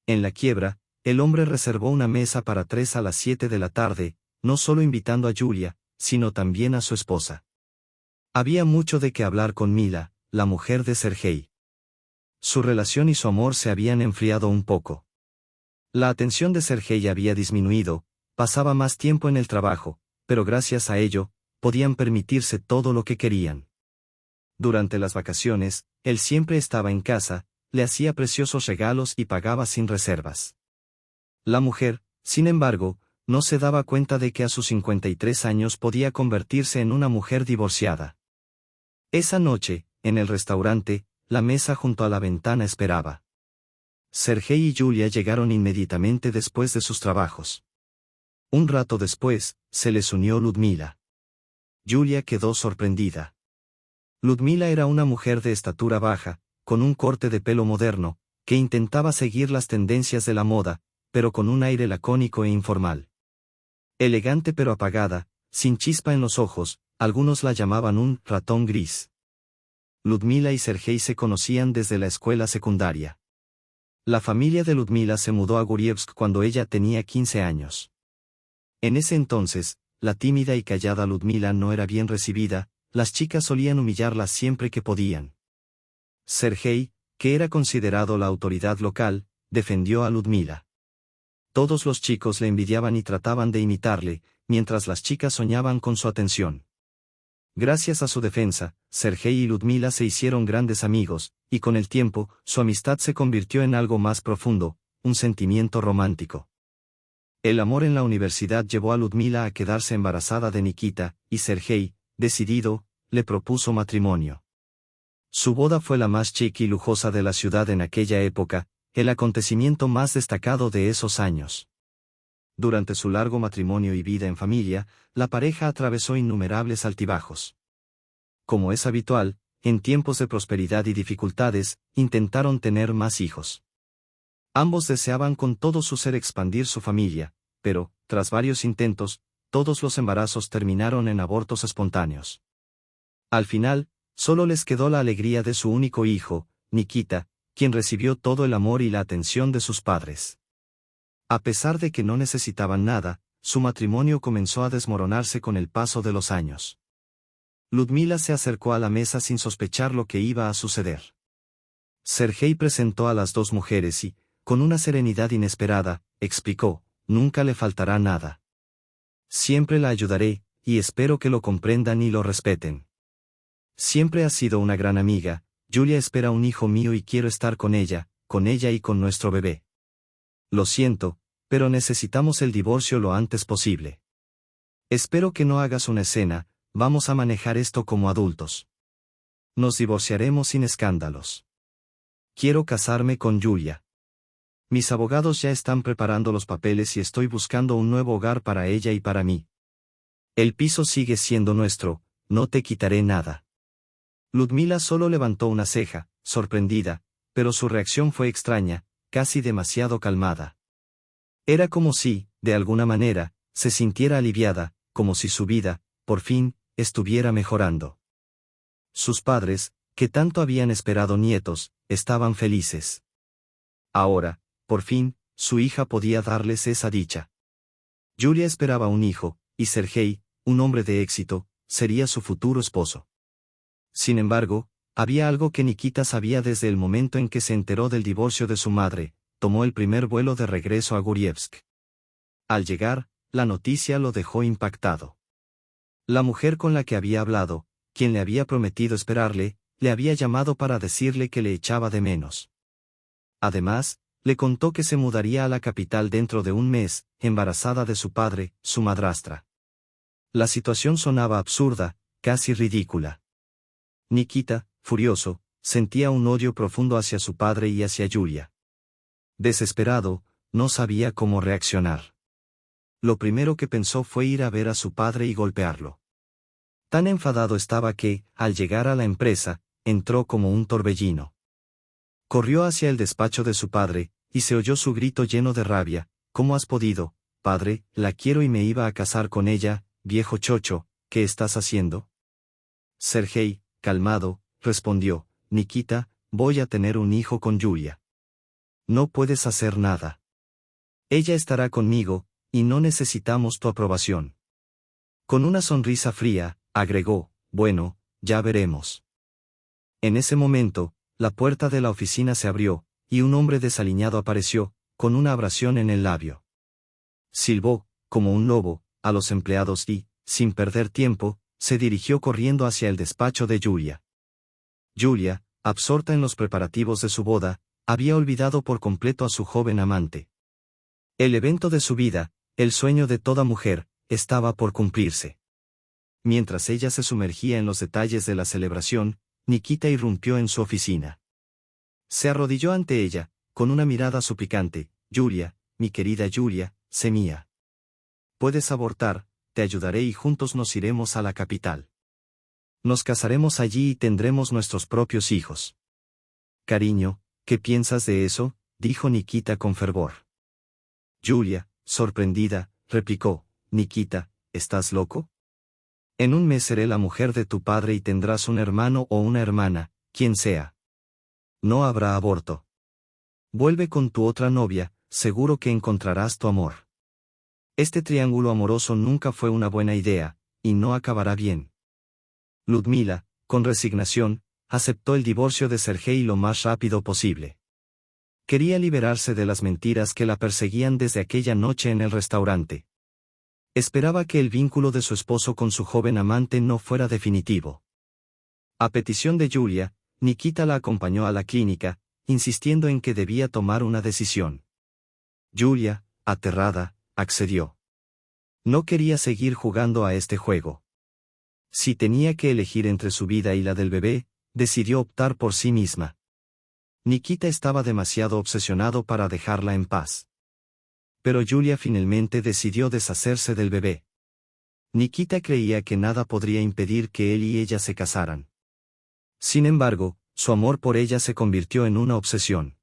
En la quiebra, el hombre reservó una mesa para 3 a las 7 de la tarde, no solo invitando a Julia, sino también a su esposa. Había mucho de qué hablar con Mila, la mujer de Sergei. Su relación y su amor se habían enfriado un poco. La atención de Sergei había disminuido, pasaba más tiempo en el trabajo, pero gracias a ello, podían permitirse todo lo que querían. Durante las vacaciones, él siempre estaba en casa, le hacía preciosos regalos y pagaba sin reservas. La mujer, sin embargo, no se daba cuenta de que a sus 53 años podía convertirse en una mujer divorciada. Esa noche, en el restaurante, la mesa junto a la ventana esperaba. Sergei y Julia llegaron inmediatamente después de sus trabajos. Un rato después, se les unió Ludmila. Julia quedó sorprendida. Ludmila era una mujer de estatura baja, con un corte de pelo moderno, que intentaba seguir las tendencias de la moda, pero con un aire lacónico e informal. Elegante pero apagada, sin chispa en los ojos, algunos la llamaban un ratón gris. Ludmila y Sergei se conocían desde la escuela secundaria. La familia de Ludmila se mudó a Gurievsk cuando ella tenía 15 años. En ese entonces, la tímida y callada Ludmila no era bien recibida, las chicas solían humillarla siempre que podían. Sergei, que era considerado la autoridad local, defendió a Ludmila. Todos los chicos le envidiaban y trataban de imitarle, mientras las chicas soñaban con su atención. Gracias a su defensa, Sergei y Ludmila se hicieron grandes amigos, y con el tiempo, su amistad se convirtió en algo más profundo, un sentimiento romántico. El amor en la universidad llevó a Ludmila a quedarse embarazada de Nikita, y Sergei, decidido, le propuso matrimonio. Su boda fue la más chic y lujosa de la ciudad en aquella época, el acontecimiento más destacado de esos años. Durante su largo matrimonio y vida en familia, la pareja atravesó innumerables altibajos. Como es habitual, en tiempos de prosperidad y dificultades, intentaron tener más hijos. Ambos deseaban con todo su ser expandir su familia, pero, tras varios intentos, todos los embarazos terminaron en abortos espontáneos. Al final, solo les quedó la alegría de su único hijo, Nikita, quien recibió todo el amor y la atención de sus padres. A pesar de que no necesitaban nada, su matrimonio comenzó a desmoronarse con el paso de los años. Ludmila se acercó a la mesa sin sospechar lo que iba a suceder. Sergei presentó a las dos mujeres y, con una serenidad inesperada, explicó: nunca le faltará nada. Siempre la ayudaré, y espero que lo comprendan y lo respeten. Siempre ha sido una gran amiga. Julia espera un hijo mío y quiero estar con ella y con nuestro bebé. Lo siento, pero necesitamos el divorcio lo antes posible. Espero que no hagas una escena, vamos a manejar esto como adultos. Nos divorciaremos sin escándalos. Quiero casarme con Julia. Mis abogados ya están preparando los papeles y estoy buscando un nuevo hogar para ella y para mí. El piso sigue siendo nuestro, no te quitaré nada. Ludmila solo levantó una ceja, sorprendida, pero su reacción fue extraña, casi demasiado calmada. Era como si, de alguna manera, se sintiera aliviada, como si su vida, por fin, estuviera mejorando. Sus padres, que tanto habían esperado nietos, estaban felices. Ahora, por fin, su hija podía darles esa dicha. Julia esperaba un hijo, y Sergei, un hombre de éxito, sería su futuro esposo. Sin embargo, había algo que Nikita sabía desde el momento en que se enteró del divorcio de su madre: tomó el primer vuelo de regreso a Gurievsk. Al llegar, la noticia lo dejó impactado. La mujer con la que había hablado, quien le había prometido esperarle, le había llamado para decirle que le echaba de menos. Además, le contó que se mudaría a la capital dentro de un mes, embarazada de su padre, su madrastra. La situación sonaba absurda, casi ridícula. Nikita, furioso, sentía un odio profundo hacia su padre y hacia Julia. Desesperado, no sabía cómo reaccionar. Lo primero que pensó fue ir a ver a su padre y golpearlo. Tan enfadado estaba que, al llegar a la empresa, entró como un torbellino. Corrió hacia el despacho de su padre, y se oyó su grito lleno de rabia: ¿cómo has podido, padre? La quiero y me iba a casar con ella, viejo chocho, ¿qué estás haciendo? Sergei, calmado, respondió: Nikita, voy a tener un hijo con Julia. No puedes hacer nada. Ella estará conmigo, y no necesitamos tu aprobación. Con una sonrisa fría, agregó: bueno, ya veremos. En ese momento, la puerta de la oficina se abrió, y un hombre desaliñado apareció, con una abrasión en el labio. Silbó, como un lobo, a los empleados y, sin perder tiempo, se dirigió corriendo hacia el despacho de Julia. Julia, absorta en los preparativos de su boda, había olvidado por completo a su joven amante. El evento de su vida, el sueño de toda mujer, estaba por cumplirse. Mientras ella se sumergía en los detalles de la celebración, Nikita irrumpió en su oficina. Se arrodilló ante ella, con una mirada suplicante: Julia, mi querida Julia, sé mía. Puedes abortar, te ayudaré y juntos nos iremos a la capital. Nos casaremos allí y tendremos nuestros propios hijos. Cariño, ¿qué piensas de eso?, dijo Nikita con fervor. Julia, sorprendida, replicó: Nikita, ¿estás loco? En un mes seré la mujer de tu padre y tendrás un hermano o una hermana, quien sea. No habrá aborto. Vuelve con tu otra novia, seguro que encontrarás tu amor. Este triángulo amoroso nunca fue una buena idea, y no acabará bien. Ludmila, con resignación, aceptó el divorcio de Sergei lo más rápido posible. Quería liberarse de las mentiras que la perseguían desde aquella noche en el restaurante. Esperaba que el vínculo de su esposo con su joven amante no fuera definitivo. A petición de Julia, Nikita la acompañó a la clínica, insistiendo en que debía tomar una decisión. Julia, aterrada, accedió. No quería seguir jugando a este juego. Si tenía que elegir entre su vida y la del bebé, decidió optar por sí misma. Nikita estaba demasiado obsesionado para dejarla en paz. Pero Julia finalmente decidió deshacerse del bebé. Nikita creía que nada podría impedir que él y ella se casaran. Sin embargo, su amor por ella se convirtió en una obsesión.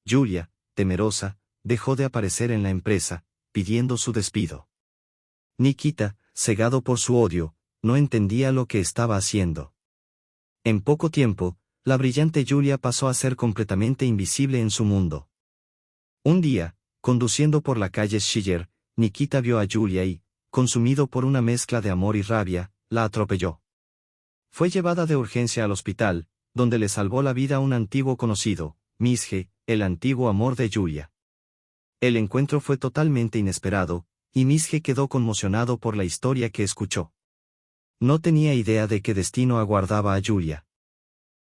Julia, temerosa, dejó de aparecer en la empresa, pidiendo su despido. Nikita, cegado por su odio, no entendía lo que estaba haciendo. En poco tiempo, la brillante Julia pasó a ser completamente invisible en su mundo. Un día, conduciendo por la calle Schiller, Nikita vio a Yulia y, consumido por una mezcla de amor y rabia, la atropelló. Fue llevada de urgencia al hospital, donde le salvó la vida un antiguo conocido, Misje, el antiguo amor de Yulia. El encuentro fue totalmente inesperado, y Misje quedó conmocionado por la historia que escuchó. No tenía idea de qué destino aguardaba a Yulia.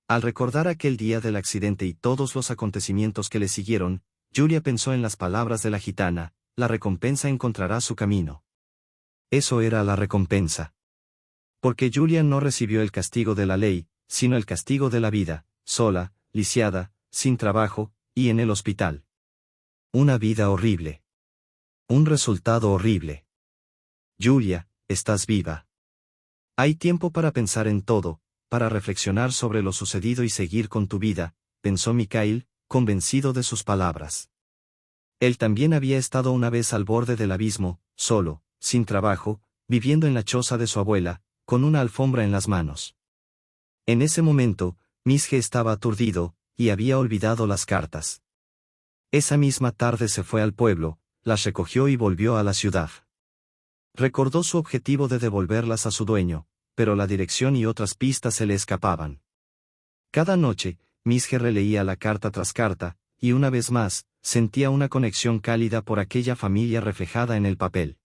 Al recordar aquel día del accidente y todos los acontecimientos que le siguieron, Yulia pensó en las palabras de la gitana: la recompensa encontrará su camino. Eso era la recompensa. Porque Yulia no recibió el castigo de la ley, sino el castigo de la vida, sola, lisiada, sin trabajo, y en el hospital. Una vida horrible. Un resultado horrible. Yulia, estás viva. Hay tiempo para pensar en todo, para reflexionar sobre lo sucedido y seguir con tu vida, pensó Mikhail, convencido de sus palabras. Él también había estado una vez al borde del abismo, solo, sin trabajo, viviendo en la choza de su abuela, con una alfombra en las manos. En ese momento, Misje estaba aturdido, y había olvidado las cartas. Esa misma tarde se fue al pueblo, las recogió y volvió a la ciudad. Recordó su objetivo de devolverlas a su dueño, pero la dirección y otras pistas se le escapaban. Cada noche, Misje releía la carta tras carta, y una vez más, sentía una conexión cálida por aquella familia reflejada en el papel.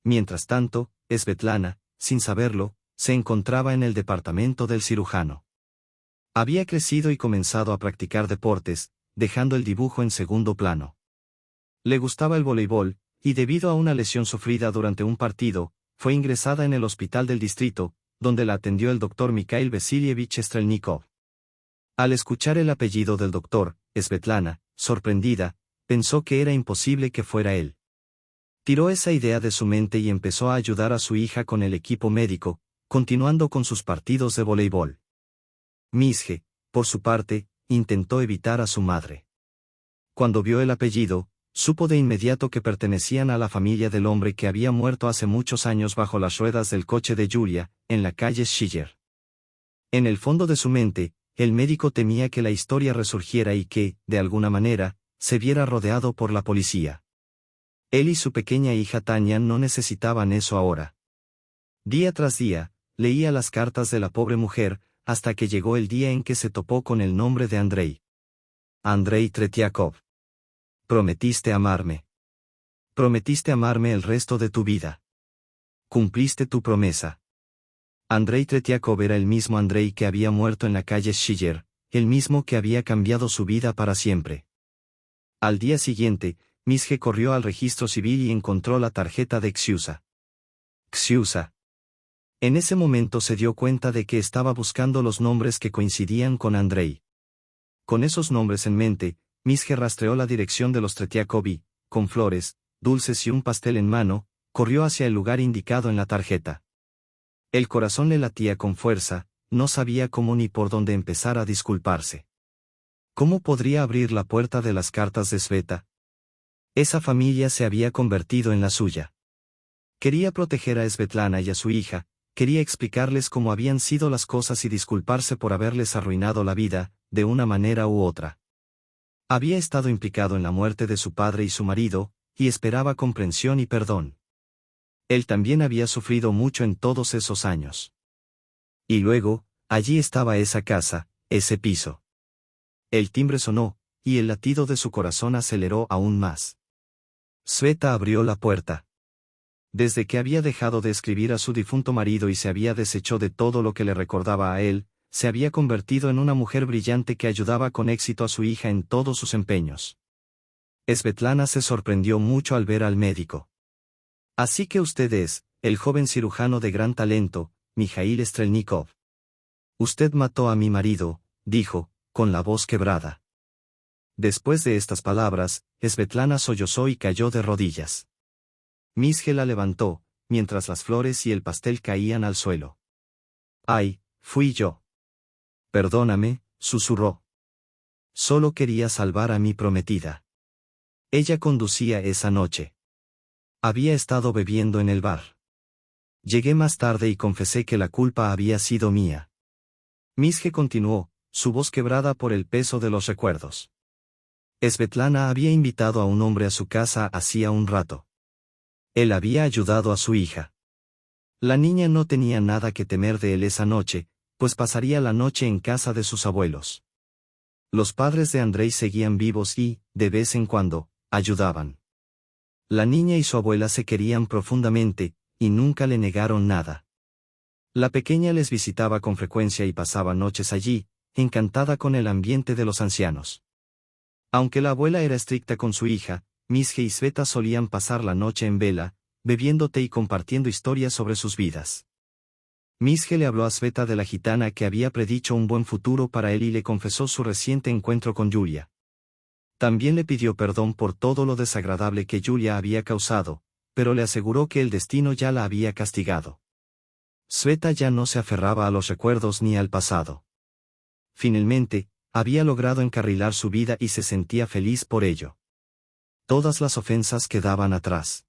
Mientras tanto, Svetlana, sin saberlo, se encontraba en el departamento del cirujano. Había crecido y comenzado a practicar deportes, dejando el dibujo en segundo plano. Le gustaba el voleibol, y debido a una lesión sufrida durante un partido, fue ingresada en el hospital del distrito, donde la atendió el doctor Mikhail Vasilievich Strelnikov. Al escuchar el apellido del doctor, Svetlana, sorprendida, pensó que era imposible que fuera él. Tiró esa idea de su mente y empezó a ayudar a su hija con el equipo médico, continuando con sus partidos de voleibol. Misje, por su parte, intentó evitar a su madre. Cuando vio el apellido, supo de inmediato que pertenecían a la familia del hombre que había muerto hace muchos años bajo las ruedas del coche de Yulia, en la calle Schiller. En el fondo de su mente, el médico temía que la historia resurgiera y que, de alguna manera, se viera rodeado por la policía. Él y su pequeña hija Tania no necesitaban eso ahora. Día tras día, leía las cartas de la pobre mujer, hasta que llegó el día en que se topó con el nombre de Andrei. Andrei Tretiakov. Prometiste amarme. Prometiste amarme el resto de tu vida. Cumpliste tu promesa. Andrei Tretiakov era el mismo Andrei que había muerto en la calle Schiller, el mismo que había cambiado su vida para siempre. Al día siguiente, Misje corrió al registro civil y encontró la tarjeta de Xiusa. Xiusa. En ese momento se dio cuenta de que estaba buscando los nombres que coincidían con Andrei. Con esos nombres en mente, Misje rastreó la dirección de los Tretiakov y, con flores, dulces y un pastel en mano, corrió hacia el lugar indicado en la tarjeta. El corazón le latía con fuerza, no sabía cómo ni por dónde empezar a disculparse. ¿Cómo podría abrir la puerta de las cartas de Sveta? Esa familia se había convertido en la suya. Quería proteger a Svetlana y a su hija, quería explicarles cómo habían sido las cosas y disculparse por haberles arruinado la vida, de una manera u otra. Había estado implicado en la muerte de su padre y su marido, y esperaba comprensión y perdón. Él también había sufrido mucho en todos esos años. Y luego, allí estaba esa casa, ese piso. El timbre sonó, y el latido de su corazón aceleró aún más. Sveta abrió la puerta. Desde que había dejado de escribir a su difunto marido y se había deshecho de todo lo que le recordaba a él, se había convertido en una mujer brillante que ayudaba con éxito a su hija en todos sus empeños. Svetlana se sorprendió mucho al ver al médico. Así que usted es, el joven cirujano de gran talento, Mikhail Strelnikov. Usted mató a mi marido, dijo, con la voz quebrada. Después de estas palabras, Svetlana sollozó y cayó de rodillas. Misje la levantó, mientras las flores y el pastel caían al suelo. ¡Ay, fui yo! Perdóname, susurró. Solo quería salvar a mi prometida. Ella conducía esa noche. Había estado bebiendo en el bar. Llegué más tarde y confesé que la culpa había sido mía. Misje continuó, su voz quebrada por el peso de los recuerdos. Svetlana había invitado a un hombre a su casa hacía un rato. Él había ayudado a su hija. La niña no tenía nada que temer de él esa noche, pues pasaría la noche en casa de sus abuelos. Los padres de Andrei seguían vivos y, de vez en cuando, ayudaban. La niña y su abuela se querían profundamente, y nunca le negaron nada. La pequeña les visitaba con frecuencia y pasaba noches allí, encantada con el ambiente de los ancianos. Aunque la abuela era estricta con su hija, Misje y Sveta solían pasar la noche en vela, bebiendo té y compartiendo historias sobre sus vidas. Misje le habló a Sveta de la gitana que había predicho un buen futuro para él y le confesó su reciente encuentro con Yulia. También le pidió perdón por todo lo desagradable que Yulia había causado, pero le aseguró que el destino ya la había castigado. Sveta ya no se aferraba a los recuerdos ni al pasado. Finalmente, había logrado encarrilar su vida y se sentía feliz por ello. Todas las ofensas quedaban atrás.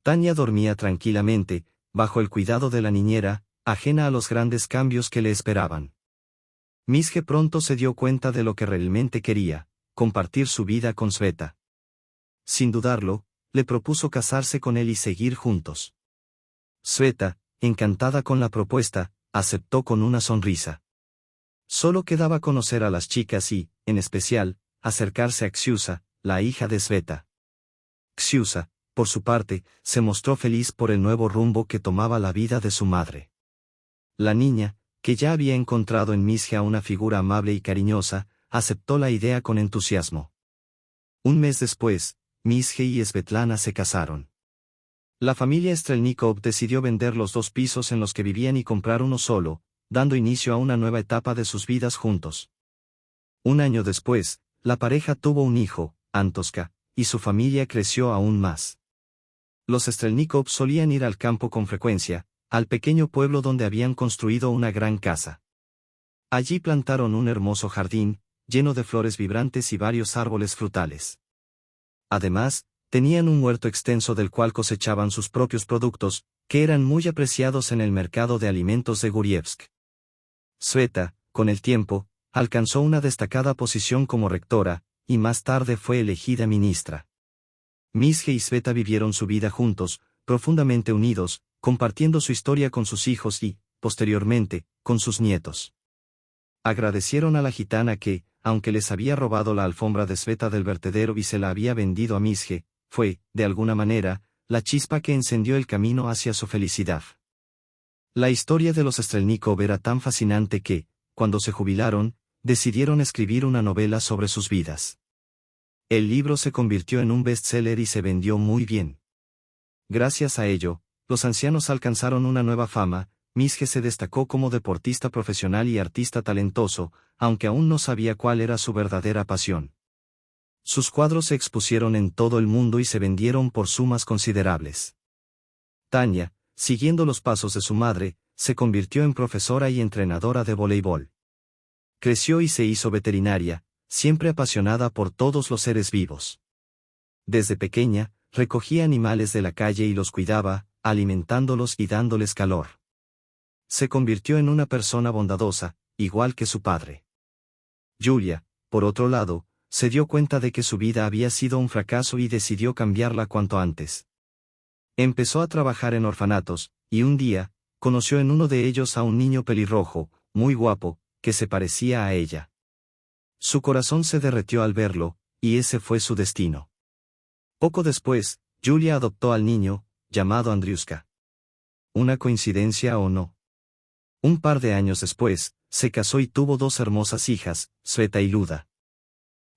Tania dormía tranquilamente, bajo el cuidado de la niñera, ajena a los grandes cambios que le esperaban. Misje pronto se dio cuenta de lo que realmente quería, compartir su vida con Sveta. Sin dudarlo, le propuso casarse con él y seguir juntos. Sveta, encantada con la propuesta, aceptó con una sonrisa. Solo quedaba conocer a las chicas y, en especial, acercarse a Xiusa, la hija de Sveta. Xiusa, por su parte, se mostró feliz por el nuevo rumbo que tomaba la vida de su madre. La niña, que ya había encontrado en Misje a una figura amable y cariñosa, aceptó la idea con entusiasmo. Un mes después, Misje y Svetlana se casaron. La familia Strelnikov decidió vender los 2 pisos en los que vivían y comprar uno solo, dando inicio a una nueva etapa de sus vidas juntos. Un año después, la pareja tuvo un hijo, Antoska, y su familia creció aún más. Los Strelnikov solían ir al campo con frecuencia, al pequeño pueblo donde habían construido una gran casa. Allí plantaron un hermoso jardín, lleno de flores vibrantes y varios árboles frutales. Además, tenían un huerto extenso del cual cosechaban sus propios productos, que eran muy apreciados en el mercado de alimentos de Gurievsk. Sveta, con el tiempo, alcanzó una destacada posición como rectora, y más tarde fue elegida ministra. Misje y Sveta vivieron su vida juntos, profundamente unidos, compartiendo su historia con sus hijos y, posteriormente, con sus nietos. Agradecieron a la gitana que, aunque les había robado la alfombra de Sveta del vertedero y se la había vendido a Misje, fue, de alguna manera, la chispa que encendió el camino hacia su felicidad. La historia de los Strelnikov era tan fascinante que, cuando se jubilaron, decidieron escribir una novela sobre sus vidas. El libro se convirtió en un bestseller y se vendió muy bien. Gracias a ello, los ancianos alcanzaron una nueva fama. Misje se destacó como deportista profesional y artista talentoso, aunque aún no sabía cuál era su verdadera pasión. Sus cuadros se expusieron en todo el mundo y se vendieron por sumas considerables. Tania, siguiendo los pasos de su madre, se convirtió en profesora y entrenadora de voleibol. Creció y se hizo veterinaria, siempre apasionada por todos los seres vivos. Desde pequeña, recogía animales de la calle y los cuidaba, alimentándolos y dándoles calor. Se convirtió en una persona bondadosa, igual que su padre. Yulia, por otro lado, se dio cuenta de que su vida había sido un fracaso y decidió cambiarla cuanto antes. Empezó a trabajar en orfanatos, y un día, conoció en uno de ellos a un niño pelirrojo, muy guapo, que se parecía a ella. Su corazón se derretió al verlo, y ese fue su destino. Poco después, Yulia adoptó al niño, llamado Andriuska. ¿Una coincidencia o no? Un par de años después, se casó y tuvo 2 hermosas hijas, Sveta y Luda.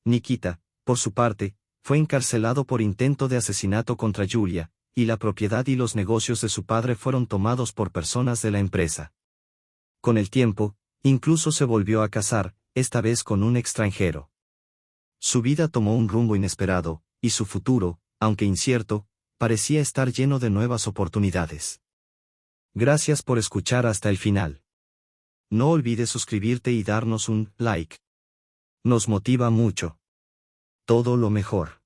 Nikita, por su parte, fue encarcelado por intento de asesinato contra Yulia, y la propiedad y los negocios de su padre fueron tomados por personas de la empresa. Con el tiempo, incluso se volvió a casar, esta vez con un extranjero. Su vida tomó un rumbo inesperado, y su futuro, aunque incierto, parecía estar lleno de nuevas oportunidades. Gracias por escuchar hasta el final. No olvides suscribirte y darnos un like. Nos motiva mucho. Todo lo mejor.